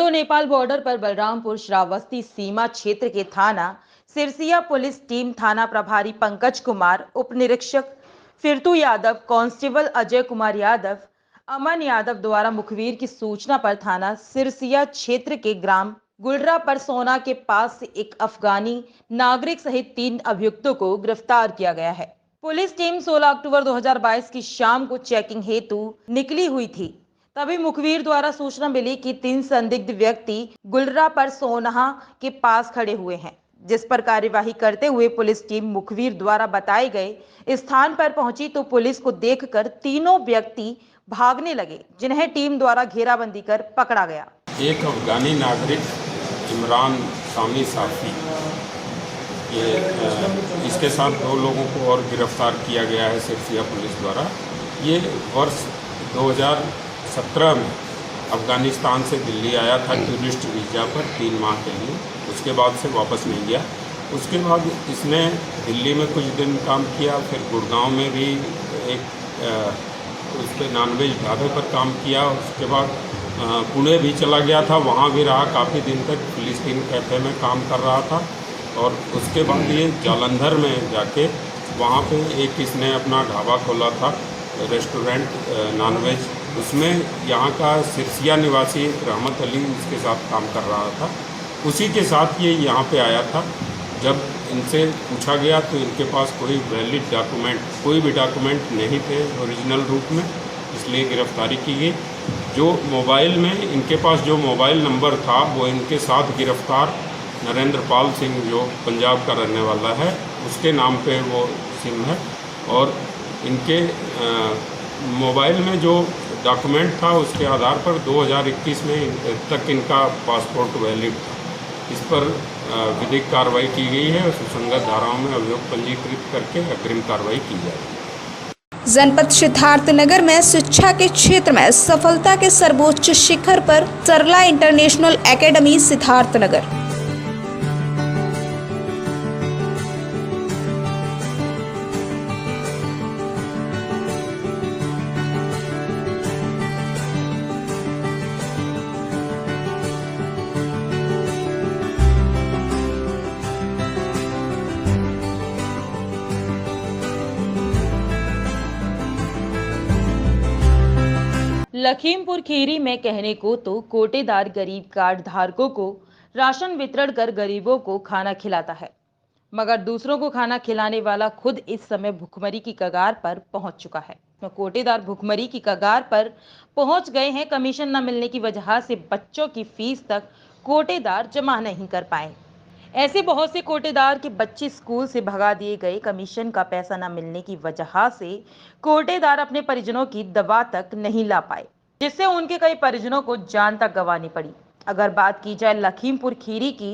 Indo Nepal border पर बलरामपुर श्रावस्ती सीमा क्षेत्र के थाना सिरसिया पुलिस टीम थाना प्रभारी पंकज कुमार, उप निरीक्षक फिरतू यादव, कांस्टेबल अजय कुमार यादव, अमन यादव द्वारा मुखबिर की सूचना पर थाना सिरसिया क्षेत्र के ग्राम गुलरा पर सोना के पास से एक अफगानी नागरिक सहित 3 अभियुक्तों को गिरफ्तार किया गया है। पुलिस टीम 16 अक्टूबर 2022 की शाम को चेकिंग हेतु निकली हुई थी। तभी मुखबिर द्वारा सूचना मिली कि 3 संदिग्ध व्यक्ति गुलरा पर सोनहा के पास खड़े हुए हैं, जिस पर कार्यवाही करते हुए पुलिस टीम मुखबिर द्वारा बताए गए स्थान पर पहुंची तो पुलिस को देखकर तीनों व्यक्ति भागने लगे, जिन्हें टीम द्वारा घेराबंदी कर पकड़ा गया। एक अफगानी नागरिक इमरान सामी साफी, इसके साथ 2 लोगों को और गिरफ्तार किया गया है सिरसिया पुलिस द्वारा। ये वर्ष 2017 में अफ़गानिस्तान से दिल्ली आया था टूरिस्ट वीज़ा पर 3 माह के लिए। उसके बाद से वापस नहीं गया। उसके बाद इसने दिल्ली में कुछ दिन काम किया, फिर गुड़गांव में भी एक उस पर नॉनवेज ढाबे पर काम किया। उसके बाद पुणे भी चला गया था, वहाँ भी रहा काफ़ी दिन तक, फिलिस्तीन कैफ़े में काम कर रहा था। और उसके बाद ये जालंधर में जाके वहाँ पे एक इसने अपना ढाबा खोला था, रेस्टोरेंट नॉनवेज। उसमें यहाँ का सिरसिया निवासी रहमत अली इसके साथ काम कर रहा था। उसी के साथ ये यहाँ पे आया था। जब इनसे पूछा गया तो इनके पास कोई वैलिड डॉक्यूमेंट, कोई भी डॉक्यूमेंट नहीं थे ओरिजिनल रूप में, इसलिए गिरफ्तारी की गई। जो मोबाइल में इनके पास जो मोबाइल नंबर था वो इनके साथ गिरफ्तार नरेंद्र पाल सिंह, जो पंजाब का रहने वाला है, उसके नाम पे वो सिम है। और इनके मोबाइल में जो डॉक्यूमेंट था उसके आधार पर 2021 में तक इनका पासपोर्ट वैलिड था। इस पर विधिक कार्रवाई की गई है। सुसंगत धाराओं में अभियोग पंजीकृत करके अग्रिम कार्रवाई की जाएगी। जनपद सिद्धार्थनगर में शिक्षा के क्षेत्र में सफलता के सर्वोच्च शिखर पर सरला इंटरनेशनल एकेडमी सिद्धार्थनगर। लखीमपुर खीरी में कहने को तो कोटेदार गरीब कार्ड धारकों को राशन वितरण कर गरीबों को खाना खिलाता है, मगर दूसरों को खाना खिलाने वाला खुद इस समय भुखमरी की कगार पर पहुंच चुका है। तो कोटेदार भुखमरी की कगार पर पहुंच गए हैं। कमीशन न मिलने की वजह से बच्चों की फीस तक कोटेदार जमा नहीं कर पाए। ऐसे बहुत से कोटेदार के बच्चे स्कूल से भगा दिए गए। कमीशन का पैसा न मिलने की वजह से कोटेदार अपने परिजनों की दवा तक नहीं ला पाए, जिससे उनके कई परिजनों को जान तक गंवानी पड़ी। अगर बात की जाए लखीमपुर खीरी की,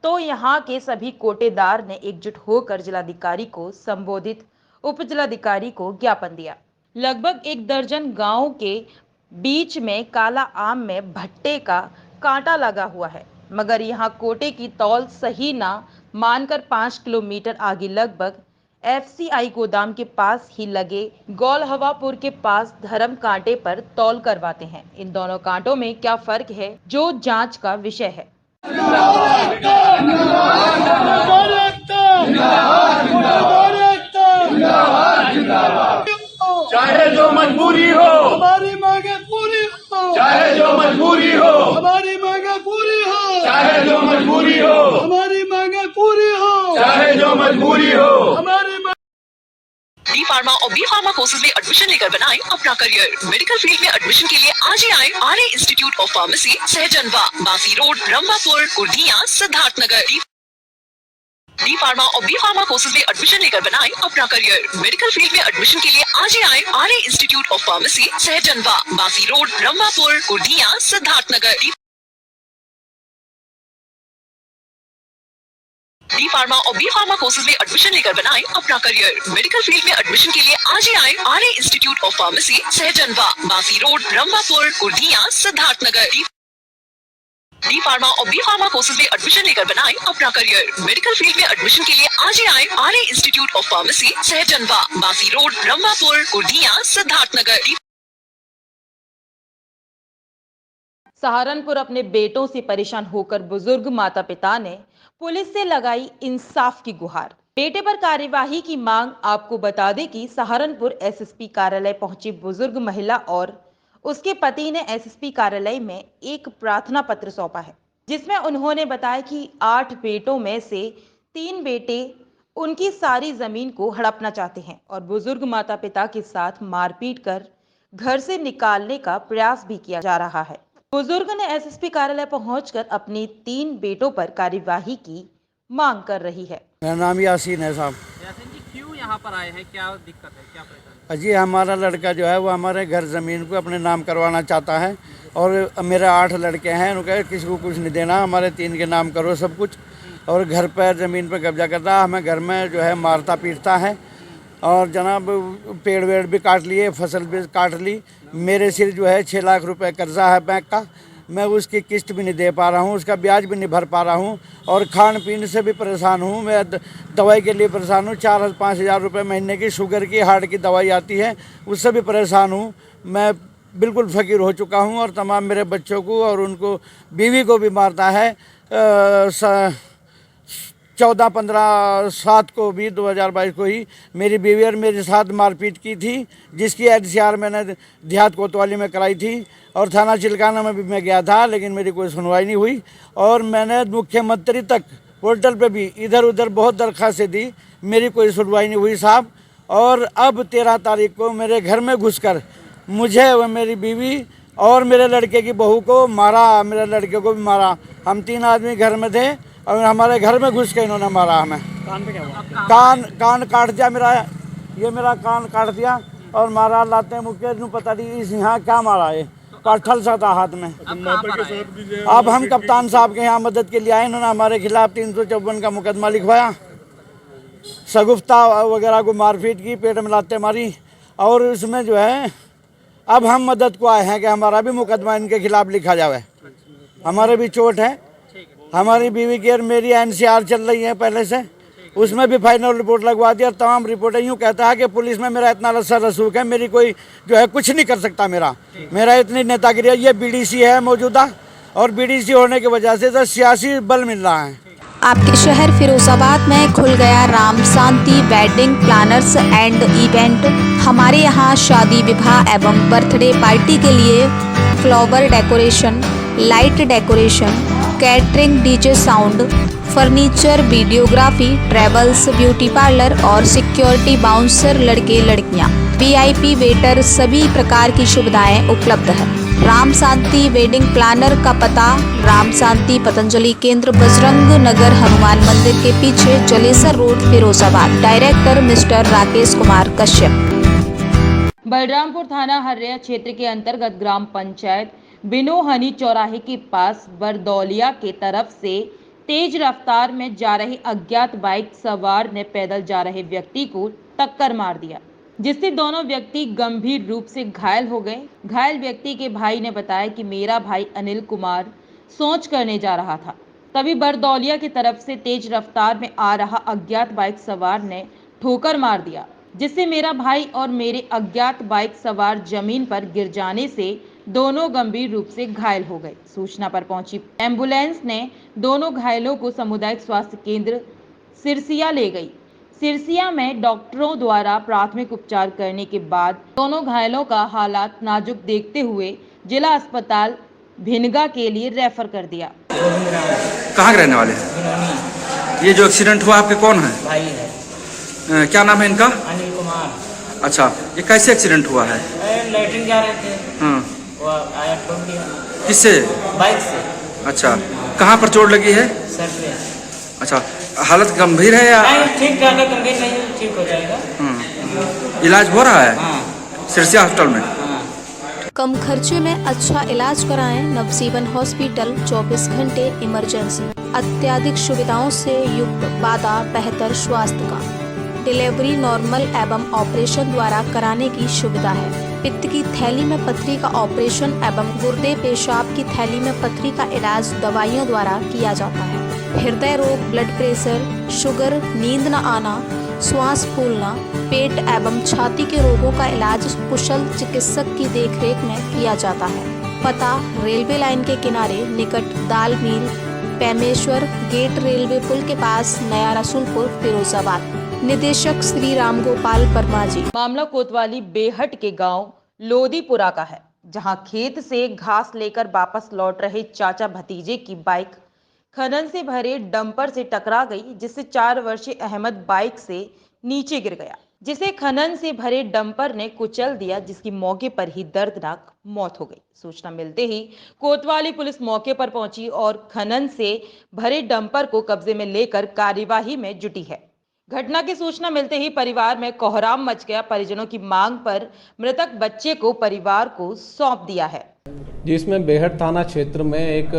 तो यहाँ के सभी कोटेदार ने एकजुट होकर जिलाधिकारी को संबोधित उप जिलाधिकारी को ज्ञापन दिया। लगभग 1 दर्जन गांव के बीच में काला आम में भट्टे का कांटा लगा हुआ है, मगर यहाँ कोटे की तौल सही ना मानकर 5 किलोमीटर आगे लगभग FCI गोदाम के पास ही लगे गौलहवापुर के पास धर्म कांटे पर तौल करवाते हैं। इन दोनों कांटों में क्या फर्क है, जो जांच का विषय है। चाहे जो मजबूरी हो हमारी मांगे पूरी हो, चाहे जो मजबूरी हो हमारी मांगे पूरी हो, चाहे जो मजबूरी हो हमारी मांगे पूरी हो, चाहे जो मजबूरी हो हमारी। डी फार्मा और बी फार्मा कोर्सेज में एडमिशन लेकर बनाएं अपना करियर। मेडिकल फील्ड में एडमिशन के लिए आज ही आए Arya institute of pharmacy, Sahjanwa, Basi road, Rambhapur, Kurdiya, Siddharthnagar. D pharma और बी फार्मा कोर्सेज में एडमिशन लेकर बनाएं अपना करियर। मेडिकल फील्ड में एडमिशन के लिए आज ही आए Arya institute of pharmacy, Sahjanwa, Basi road, Rambhapur, Kurdiya, Siddharthnagar. D pharma और बी फार्मा कोर्सेज में एडमिशन लेकर बनाएं अपना करियर। मेडिकल फील्ड में एडमिशन के लिए आज ही आए Arya institute of pharmacy, Sahjanwa, Basi road, Rambhapur, Kurdiya, Siddharthnagar. D pharma और बी फार्मा कोर्सेज में एडमिशन लेकर बनाएं अपना करियर। मेडिकल फील्ड में एडमिशन के लिए आज ही आए Arya institute of pharmacy, Sahjanwa, Basi road, Rambhapur, Kurdiya, Siddharthnagar. Saharanpur अपने बेटों से परेशान होकर बुजुर्ग माता पिता ने पुलिस से लगाई इंसाफ की गुहार। बेटे पर कार्यवाही की मांग। आपको बता दें कि सहारनपुर एसएसपी कार्यालय पहुंची बुजुर्ग महिला और उसके पति ने एसएसपी कार्यालय में एक प्रार्थना पत्र सौंपा है, जिसमें उन्होंने बताया कि 8 बेटों में से 3 बेटे उनकी सारी जमीन को हड़पना चाहते हैं और बुजुर्ग माता पिता के साथ मारपीट कर घर से निकालने का प्रयास भी किया जा रहा है। बुजुर्ग ने एसएसपी कार्यालय पहुंचकर अपनी 3 बेटों पर कार्यवाही की मांग कर रही है। मेरा नाम यासीन है साहब। यासीन जी, क्यों यहाँ पर आए हैं? क्या दिक्कत है, क्या परेशानी? जी, हमारा लड़का जो है वो हमारे घर ज़मीन को अपने नाम करवाना चाहता है और मेरे 8 लड़के हैं, उनका किसी को कुछ नहीं देना, हमारे 3 के नाम करो सब कुछ। और घर पर ज़मीन पर कब्जा करता है, हमें घर में जो है मारता पीटता है और जनाब पेड़ वेड़ भी काट लिए, फसल भी काट ली। मेरे सिर जो है 6 लाख रुपए कर्जा है बैंक का, मैं उसकी किस्त भी नहीं दे पा रहा हूँ, उसका ब्याज भी नहीं भर पा रहा हूँ और खान पीन से भी परेशान हूँ। मैं दवाई के लिए परेशान हूँ, 4-5 हज़ार रुपये महीने की शुगर की हार्ट की दवाई आती है, उससे भी परेशान हूँ। मैं बिल्कुल फ़कीर हो चुका हूँ और तमाम मेरे बच्चों को और उनको बीवी को भी मारता है। 14-15/7 को भी 2022 को ही मेरी बीवी और मेरे साथ मारपीट की थी, जिसकी एडसीआर मैंने देहात कोतवाली में कराई थी और थाना चिलकाना में भी मैं गया था, लेकिन मेरी कोई सुनवाई नहीं हुई। और मैंने मुख्यमंत्री तक पोर्टल पे भी इधर उधर बहुत दरख्वास्तें दी, मेरी कोई सुनवाई नहीं हुई साहब। और अब 13 तारीख को मेरे घर में घुसकर मुझे व मेरी बीवी और मेरे लड़के की बहू को मारा, मेरे लड़के को भी मारा। हम 3 आदमी घर में थे और हमारे घर में घुस के इन्होंने मारा हमें। कान पे क्या हुआ? कान काट दिया मेरा, ये मेरा कान काट दिया और मारा लाते मुझे नहीं पता नहीं इस यहाँ क्या मारा, ये कटहल सा था हाथ में। अब हम कप्तान साहब के यहाँ मदद के लिए आए, इन्होंने हमारे खिलाफ 354 का मुकदमा लिखवाया, सगुफ्ता वगैरह को मारपीट की, पेट में लाते मारी। और उसमें जो है अब हम मदद को आए हैं कि हमारा भी मुकदमा इनके खिलाफ लिखा जाए। हमारे भी चोट है, हमारी बीवी की और मेरी एनसीआर चल रही है पहले से, उसमें भी फाइनल रिपोर्ट लगवा दी और तमाम रिपोर्टें यूँ कहता है कि पुलिस में मेरा इतना रस्सा रसूख है, मेरी कोई जो है कुछ नहीं कर सकता। मेरा इतनी नेतागिरी है। ये बीडीसी है मौजूदा और बीडीसी होने की वजह से तो सियासी बल मिल रहा है। आपके शहर फिरोजाबाद में खुल गया राम शांति वेडिंग प्लानर्स एंड इवेंट। हमारे यहाँ शादी विवाह एवं बर्थडे पार्टी के लिए flower decoration, light decoration, catering, DJ sound, furniture, videography, travels, beauty parlour और सिक्योरिटी बाउंसर लड़के लड़कियां, वीआईपी वेटर, सभी प्रकार की सुविधाएं उपलब्ध है। राम शांति वेडिंग प्लानर का पता राम शांति पतंजलि केंद्र, बजरंग नगर, हनुमान मंदिर के पीछे, Jalesar road, Firozabad. Director mister Rakesh Kumar Kashyap. Balrampur थाना हर्या क्षेत्र के अंतर्गत ग्राम पंचायत बिनोहनी चौराहे के पास बरदौलिया के तरफ से तेज रफ्तार में जा रहे अज्ञात बाइक सवार ने पैदल जा रहे व्यक्ति को टक्कर मार दिया, जिससे दोनों व्यक्ति गंभीर रूप से घायल हो गए। घायल व्यक्ति के भाई ने बताया कि मेरा भाई अनिल कुमार सोच करने जा रहा था, तभी बरदौलिया की तरफ से तेज रफ्तार में आ रहा अज्ञात बाइक सवार ने ठोकर मार दिया, जिससे मेरा भाई और मेरे अज्ञात बाइक सवार जमीन पर गिर जाने से दोनों गंभीर रूप से घायल हो गए। सूचना पर पहुंची एम्बुलेंस ने दोनों घायलों को सामुदायिक स्वास्थ्य केंद्र सिरसिया ले गई। सिरसिया में डॉक्टरों द्वारा प्राथमिक उपचार करने के बाद दोनों घायलों का हालात नाजुक देखते हुए जिला अस्पताल भिनगा के लिए रेफर कर दिया। कहाँ के रहने वाले हैं? ये जो एक्सीडेंट हुआ आपके कौन है? भाई है। क्या नाम है इनका? अनिल कुमार। अच्छा, ये कैसे एक्सीडेंट हुआ है? लैट्रिन जा रहे थे, हाँ, वो आया ठोक दिया। किससे? बाइक से। अच्छा, कहाँ पर चोट लगी है? सर पे। अच्छा, हालत गंभीर है या? नहीं, ठीक, ज़्यादा गंभीर नहीं है, ठीक हो जाएगा। इलाज हो रहा है? हाँ। सिरसिया हॉस्पिटल में। हाँ। कम खर्चे में अच्छा इलाज कराएं। नवजीवन हॉस्पिटल, 24 घंटे इमरजेंसी, अत्याधिक सुविधाओं से युक्त, वादा बेहतर स्वास्थ्य का, डिलीवरी नॉर्मल एवं ऑपरेशन द्वारा कराने की सुविधा है। पित्त की थैली में पथरी का ऑपरेशन एवं गुर्दे पेशाब की थैली में पथरी का इलाज दवाइयों द्वारा किया जाता है। हृदय रोग, ब्लड प्रेशर, शुगर, नींद न आना, श्वास फूलना, पेट एवं छाती के रोगों का इलाज कुशल चिकित्सक की देखरेख में किया जाता है। पता रेलवे लाइन के किनारे निकट दाल मिल, पेमेश्वर गेट, रेलवे पुल के पास, नया रसूलपुर, फिरोजाबाद। निदेशक श्री राम गोपाल वर्मा जी। मामला कोतवाली बेहट के गांव लोदीपुरा का है, जहां खेत से घास लेकर वापस लौट रहे चाचा भतीजे की बाइक खनन से भरे डंपर से टकरा गई, जिससे 4 वर्षीय अहमद बाइक से नीचे गिर गया, जिसे खनन से भरे डंपर ने कुचल दिया, जिसकी मौके पर ही दर्दनाक मौत हो गई। सूचना मिलते ही कोतवाली पुलिस मौके पर पहुंची और खनन से भरे डंपर को कब्जे में लेकर कार्यवाही में जुटी है। घटना की सूचना मिलते ही परिवार में कोहराम मच गया। परिजनों की मांग पर मृतक बच्चे को परिवार को सौंप दिया है। जिसमें बेहट थाना क्षेत्र में एक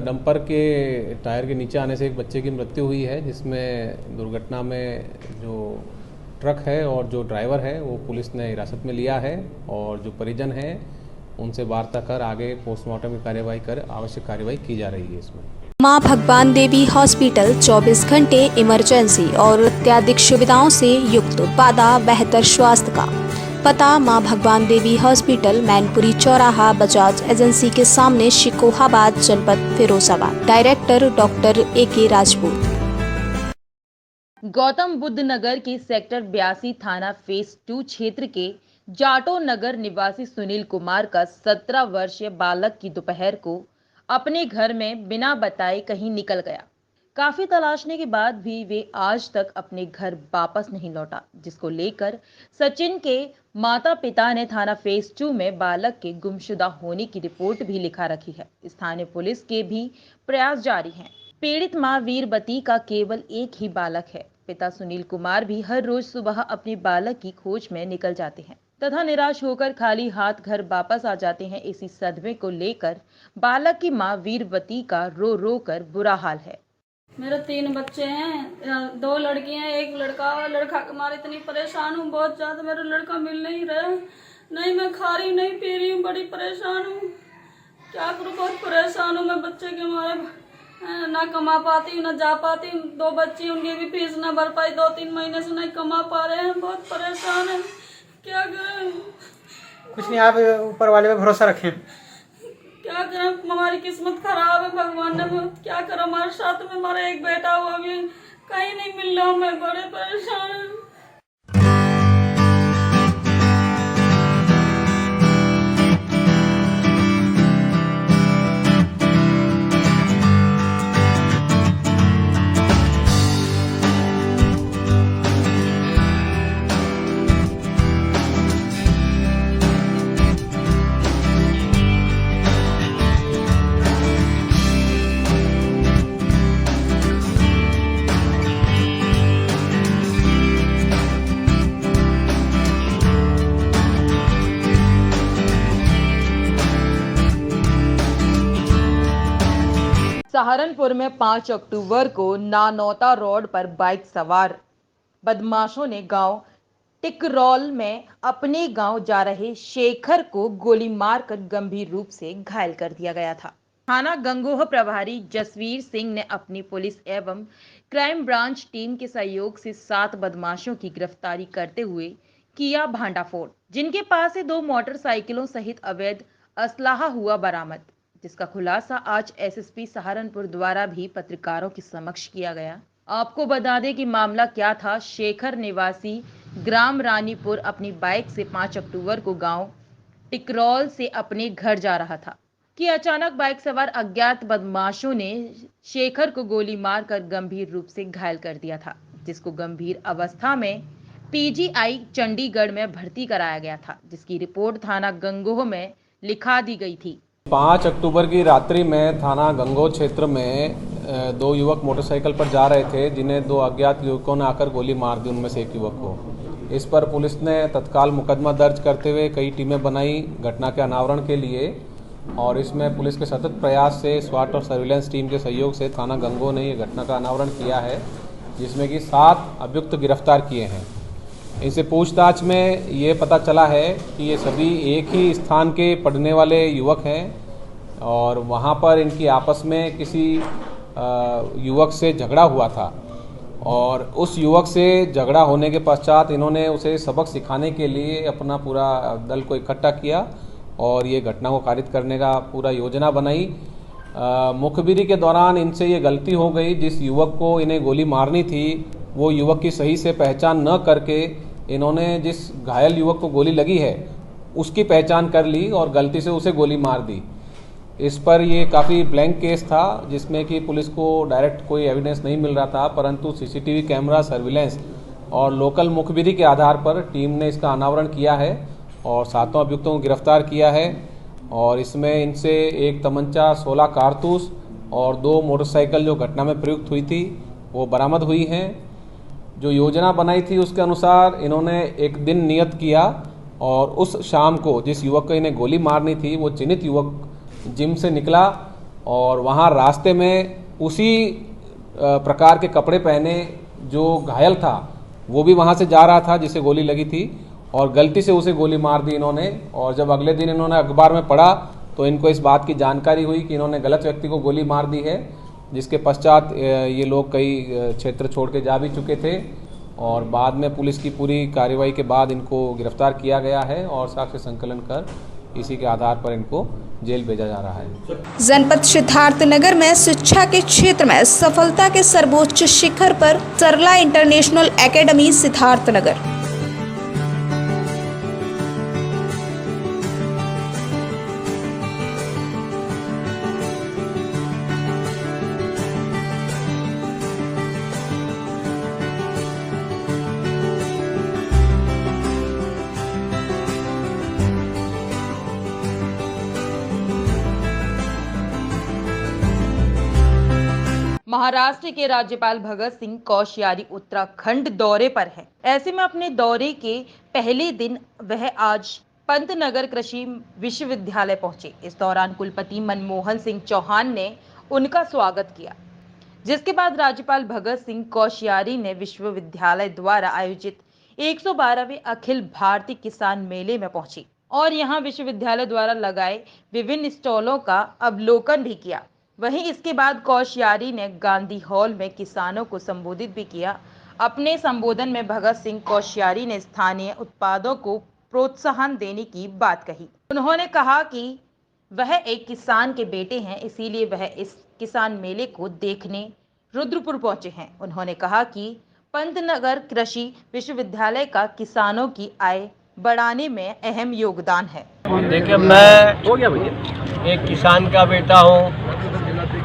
डंपर के टायर के नीचे आने से एक बच्चे की मृत्यु हुई है, जिसमें दुर्घटना में जो ट्रक है और जो ड्राइवर है वो पुलिस ने हिरासत में लिया है और जो परिजन है उनसे वार्ता कर आगे पोस्टमार्टम की कार्यवाही कर आवश्यक कार्यवाही की जा रही है। इसमें मां भगवान देवी हॉस्पिटल 24 घंटे इमरजेंसी और अत्याधिक सुविधाओं से युक्त, वादा बेहतर स्वास्थ्य का। पता मां भगवान देवी हॉस्पिटल, मैनपुरी चौराहा, बजाज एजेंसी के सामने, शिकोहाबाद, जनपद Firozabad. Director doctor AK Rajput. Gautam Buddh Nagar के सेक्टर 82 थाना फेज 2 क्षेत्र के जाटो नगर निवासी सुनील कुमार का 17 वर्षीय बालक की दोपहर को अपने घर में बिना बताए कहीं निकल गया। काफी तलाशने के बाद भी वे आज तक अपने घर वापस नहीं लौटा, जिसको लेकर सचिन के माता पिता ने थाना फेज 2 में बालक के गुमशुदा होने की रिपोर्ट भी लिखा रखी है। स्थानीय पुलिस के भी प्रयास जारी हैं। पीड़ित मां वीरवती का केवल एक ही बालक है। पिता सुनील कुमार भी हर रोज सुबह अपने बालक की खोज में निकल जाते हैं तथा निराश होकर खाली हाथ घर वापस आ जाते हैं। इसी सदमे को लेकर बालक की मां वीरवती का रो रो कर बुरा हाल है। मेरे 3 बच्चे हैं, 2 लड़की हैं, 1 लड़का। लड़का के मारे इतनी परेशान हूँ बहुत ज्यादा। मेरा लड़का मिल नहीं रहा, नहीं मैं खा रही नहीं पी रही हूँ, बड़ी परेशान हूँ। क्या करूँ, बहुत परेशान हूँ मैं बच्चे के मारे। ना कमा पाती हूँ, ना जा पाती हूँ। 2 बच्ची, उनकी भी फीस ना भर पाई, 2-3 महीने से नहीं कमा पा रहे हैं। बहुत परेशान है, क्या करें। कुछ नहीं, आप ऊपर वाले पे भरोसा रखें। क्या करें, हमारी किस्मत खराब है। भगवान ने क्या करा हमारे साथ में। हमारा एक बेटा हुआ भी कहीं नहीं मिल रहा, मैं बड़े परेशान हूँ। सहारनपुर में 5 अक्टूबर को नानौता रोड पर बाइक सवार बदमाशों ने गांव टिकरौल में अपने गांव जा रहे शेखर को गोली मारकर गंभीर रूप से घायल कर दिया गया था। थाना गंगोह प्रभारी जसवीर सिंह ने अपनी पुलिस एवं क्राइम ब्रांच टीम के सहयोग से 7 बदमाशों की गिरफ्तारी करते हुए किया भांडाफोड़, जिनके पास से 2 मोटरसाइकिलों सहित अवैध असलाहा हुआ बरामद, जिसका खुलासा आज एसएसपी सहारनपुर द्वारा भी पत्रकारों के समक्ष किया गया। आपको बता दें कि मामला क्या था। शेखर निवासी ग्राम रानीपुर अपनी बाइक से 5 अक्टूबर को गांव टिकरौल से अपने घर जा रहा था कि अचानक बाइक सवार अज्ञात बदमाशों ने शेखर को गोली मारकर गंभीर रूप से घायल कर दिया था, जिसको गंभीर अवस्था में पीजीआई चंडीगढ़ में भर्ती कराया गया था, जिसकी रिपोर्ट थाना गंगोह में लिखा दी गई थी। 5 अक्टूबर की रात्रि में थाना गंगोह क्षेत्र में 2 युवक मोटरसाइकिल पर जा रहे थे, जिन्हें 2 अज्ञात युवकों ने आकर गोली मार दी, उनमें से एक युवक को। इस पर पुलिस ने तत्काल मुकदमा दर्ज करते हुए कई टीमें बनाई घटना के अनावरण के लिए, और इसमें पुलिस के सतत प्रयास से स्वाट और सर्विलांस टीम के सहयोग से थाना गंगोह ने ये घटना का अनावरण किया है, जिसमें कि 7 अभियुक्त गिरफ्तार किए हैं। इनसे पूछताछ में ये पता चला है कि ये सभी एक ही स्थान के पढ़ने वाले युवक हैं और वहाँ पर इनकी आपस में किसी युवक से झगड़ा हुआ था, और उस युवक से झगड़ा होने के पश्चात इन्होंने उसे सबक सिखाने के लिए अपना पूरा दल को इकट्ठा किया और ये घटना को कारित करने का पूरा योजना बनाई। मुखबिरी के दौरान इनसे ये गलती हो गई, जिस युवक को इन्हें गोली मारनी थी वो युवक की सही से पहचान न करके इन्होंने जिस घायल युवक को गोली लगी है उसकी पहचान कर ली और गलती से उसे गोली मार दी। इस पर ये काफ़ी ब्लैंक केस था, जिसमें कि पुलिस को डायरेक्ट कोई एविडेंस नहीं मिल रहा था, परंतु सीसीटीवी कैमरा सर्विलेंस और लोकल मुखबिरी के आधार पर टीम ने इसका अनावरण किया है और 7 अभियुक्तों को गिरफ्तार किया है। और इसमें इनसे एक तमंचा, 16 कारतूस और 2 मोटरसाइकिल जो घटना में प्रयुक्त हुई थी वो बरामद हुई हैं। जो योजना बनाई थी उसके अनुसार इन्होंने एक दिन नियत किया और उस शाम को जिस युवक को इन्हें गोली मारनी थी वो चिन्हित युवक जिम से निकला और वहाँ रास्ते में उसी प्रकार के कपड़े पहने जो घायल था वो भी वहाँ से जा रहा था जिसे गोली लगी थी और गलती से उसे गोली मार दी इन्होंने। और जब अगले दिन इन्होंने अखबार में पढ़ा तो इनको इस बात की जानकारी हुई कि इन्होंने गलत व्यक्ति को गोली मार दी है, जिसके पश्चात ये लोग कई क्षेत्र छोड़ के जा भी चुके थे और बाद में पुलिस की पूरी कार्रवाई के बाद इनको गिरफ्तार किया गया है और साक्ष्य संकलन कर इसी के आधार पर इनको जेल भेजा जा रहा है। जनपद सिद्धार्थनगर में शिक्षा के क्षेत्र में सफलता के सर्वोच्च शिखर पर सरला इंटरनेशनल एकेडमी सिद्धार्थनगर। महाराष्ट्र के राज्यपाल भगत सिंह कोश्यारी उत्तराखंड दौरे पर हैं। ऐसे में अपने दौरे के पहले दिन वह आज पंतनगर कृषि विश्वविद्यालय पहुंचे। इस दौरान कुलपति मनमोहन सिंह चौहान ने उनका स्वागत किया, जिसके बाद राज्यपाल भगत सिंह कोश्यारी ने विश्वविद्यालय द्वारा आयोजित 112वें अखिल भारतीय किसान मेले में पहुंची और यहां विश्वविद्यालय द्वारा लगाए विभिन्न स्टॉलों का अवलोकन भी किया। वहीं इसके बाद कोश्यारी ने गांधी हॉल में किसानों को संबोधित भी किया। अपने संबोधन में भगत सिंह कोश्यारी ने स्थानीय उत्पादों को प्रोत्साहन देने की बात कही। उन्होंने कहा कि वह एक किसान के बेटे हैं, इसीलिए वह इस किसान मेले को देखने रुद्रपुर पहुंचे हैं। उन्होंने कहा कि पंतनगर कृषि विश्वविद्यालय का किसानों की आय बढ़ाने में अहम योगदान है। देखिए, मैं एक किसान का बेटा हूँ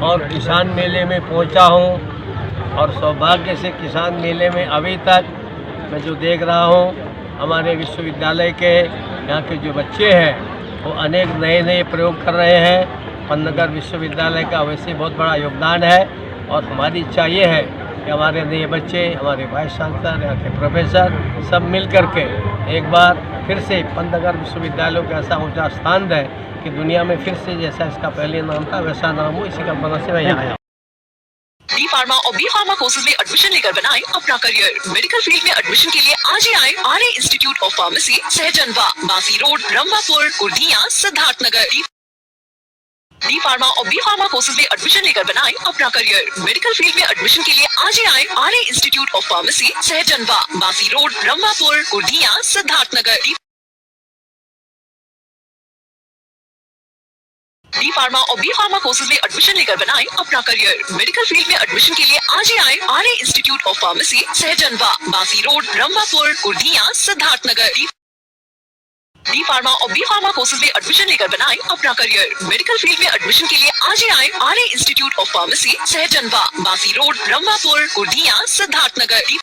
और किसान मेले में पहुंचा हूं और सौभाग्य से किसान मेले में अभी तक मैं जो देख रहा हूं, हमारे विश्वविद्यालय के यहाँ के जो बच्चे हैं वो अनेक नए नए प्रयोग कर रहे हैं। पंतनगर विश्वविद्यालय का वैसे बहुत बड़ा योगदान है और हमारी इच्छा ये है कि हमारे नए बच्चे, हमारे वाइस चांसलर, यहाँ के प्रोफेसर सब मिल कर के एक बार फिर से पंतनगर विश्वविद्यालय को ऐसा ऊँचा स्थान दें कि दुनिया में फिर से जैसा इसका पहले नाम था वैसा नाम हो। इसी कल्पना से मैं यहाँ आया। डी फार्मा और बी फार्मा कोर्सेज में एडमिशन लेकर बनाएं अपना करियर। मेडिकल फील्ड में एडमिशन के लिए आज ही आए Arya institute of pharmacy, Sahjanwa, Basi road, Rambhapur, Kurdiya, Siddharthnagar. D pharma और बी फार्मा कोर्सेज में एडमिशन लेकर बनाएं अपना करियर। मेडिकल फील्ड में एडमिशन के लिए आज ही आए Arya institute of pharmacy, Sahjanwa, Basi road, Rambhapur, Kurdiya, Siddharthnagar. D pharma और बी फार्मा कोर्सेज में एडमिशन लेकर बनाएं अपना करियर। मेडिकल फील्ड में एडमिशन के लिए आज ही आए Arya institute of pharmacy, Sahjanwa, Basi road, Rambhapur, Kurdiya, Siddharthnagar. D pharma और बी फार्मा कोर्सेज में एडमिशन लेकर बनाएं अपना करियर। मेडिकल फील्ड में एडमिशन के लिए आज ही आए Arya institute of pharmacy, Sahjanwa, Basi road, Rambhapur, Kurdiya, Siddharthnagar.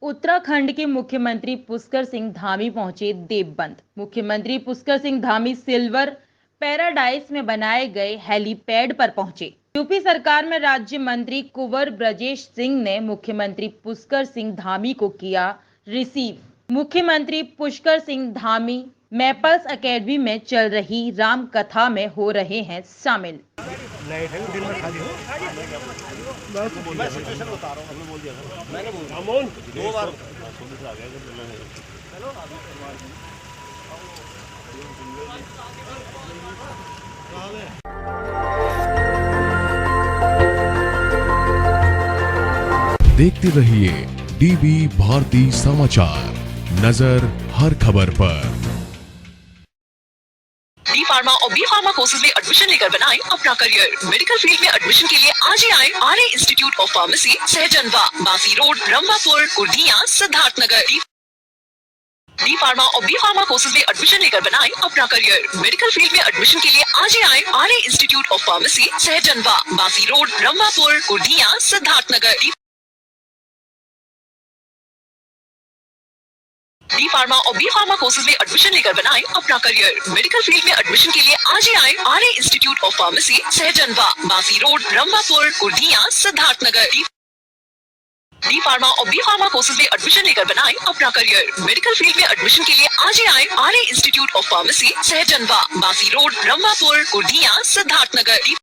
Uttarakhand के मुख्यमंत्री पुष्कर सिंह धामी पहुंचे देवबंद। मुख्यमंत्री पुष्कर सिंह धामी सिल्वर पैराडाइज में बनाए गए हेलीपैड पर पहुंचे। यूपी सरकार में राज्य मंत्री कुंवर ब्रजेश सिंह ने मुख्यमंत्री पुष्कर सिंह धामी को किया रिसीव। मुख्यमंत्री पुष्कर सिंह धामी मैपल्स एकेडमी में चल रही राम कथा में हो रहे हैं शामिल। देखते रहिए डीबी भारती समाचार, नजर हर खबर पर। डी फार्मा और बी फार्मा कोर्सेज में एडमिशन लेकर बनाएं अपना करियर। मेडिकल फील्ड में एडमिशन के लिए आज ही आए Arya institute of pharmacy, Sahjanwa, Basi road, Rambhapur, Kurdiya, Siddharthnagar. D pharma और बी फार्मा कोर्सेज में एडमिशन लेकर बनाएं अपना करियर। मेडिकल फील्ड में एडमिशन के लिए आज ही आए Arya institute of pharmacy, Sahjanwa, Basi road, Rambhapur, Kurdiya, Siddharthnagar. D pharma और बी फार्मा कोर्सेज में एडमिशन लेकर बनाएं अपना करियर। मेडिकल फील्ड में एडमिशन के लिए आज ही आए Arya institute of pharmacy, Sahjanwa, Basi road, Rambhapur, Kurdiya, Siddharthnagar. D pharma और बी फार्मा कोर्सेज में एडमिशन लेकर बनाएं अपना करियर। मेडिकल फील्ड में एडमिशन के लिए आज ही आए Arya institute of pharmacy, Sahjanwa, Basi road, Rambhapur, Kurdiya, Siddharthnagar.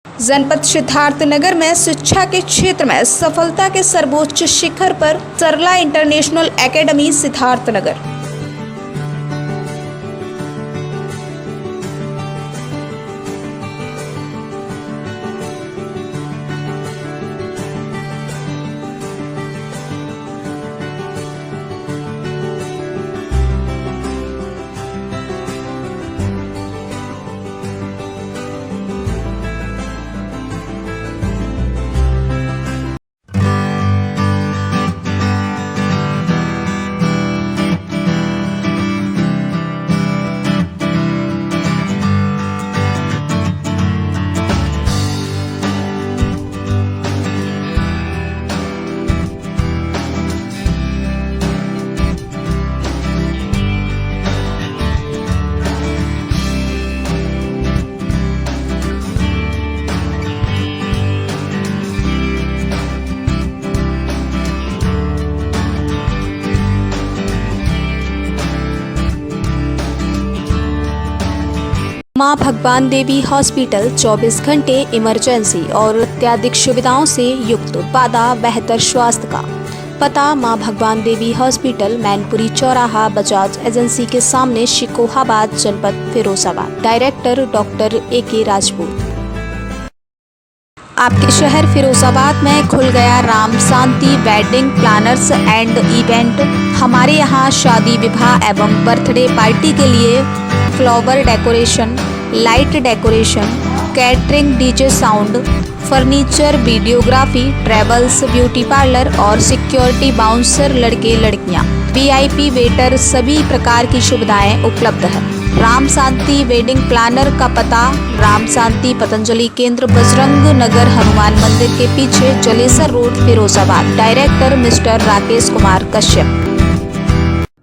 जनपद सिद्धार्थनगर में शिक्षा के क्षेत्र में सफलता के सर्वोच्च शिखर पर सरला इंटरनेशनल एकेडमी सिद्धार्थनगर। मां भगवान देवी हॉस्पिटल 24 घंटे इमरजेंसी और अत्याधिक सुविधाओं से युक्त, वादा बेहतर स्वास्थ्य का। पता मां भगवान देवी हॉस्पिटल, मैनपुरी चौराहा, बजाज एजेंसी के सामने, शिकोहाबाद, जनपद Firozabad. Director doctor AK Rajput. आपके शहर फिरोजाबाद में खुल गया राम शांति वेडिंग प्लानर्स एंड इवेंट। हमारे यहाँ शादी, विवाह एवं बर्थडे पार्टी के लिए flower decoration, light decoration, catering, DJ sound, furniture, videography, travels, beauty parlour और सिक्योरिटी बाउंसर, लड़के लड़कियां, VIP वेटर, सभी प्रकार की सुविधाएं उपलब्ध है। राम शांति वेडिंग प्लानर का पता राम शांति पतंजलि केंद्र, बजरंग नगर, हनुमान मंदिर के पीछे, Jalesar road, Firozabad. Director mister Rakesh Kumar Kashyap.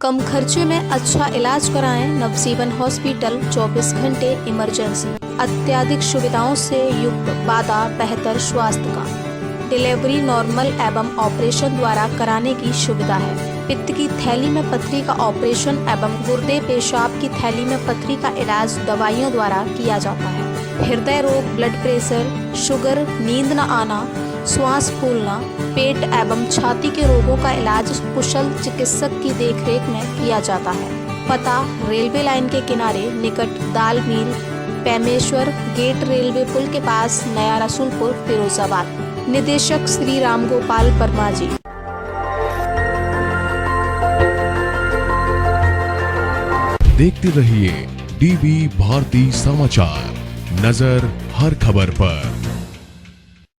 कम खर्चे में अच्छा इलाज कराएं नवजीवन हॉस्पिटल, 24 घंटे इमरजेंसी, अत्याधिक सुविधाओं से युक्त, वादा बेहतर स्वास्थ्य का। डिलीवरी नॉर्मल एवं ऑपरेशन द्वारा कराने की सुविधा है। पित्त की थैली में पथरी का ऑपरेशन एवं गुर्दे पेशाब की थैली में पथरी का इलाज दवाइयों द्वारा किया जाता है। हृदय रोग, ब्लड प्रेशर, शुगर, नींद न आना, श्वास फूलना, पेट एवं छाती के रोगों का इलाज कुशल चिकित्सक की देखरेख में किया जाता है। पता रेलवे लाइन के किनारे निकट दाल मिल, पेमेश्वर गेट, रेलवे पुल के पास, नया रसूलपुर, फिरोजाबाद। निदेशक श्री राम गोपाल वर्मा जी। देखते रहिए DB भारती समाचार, नजर हर खबर पर।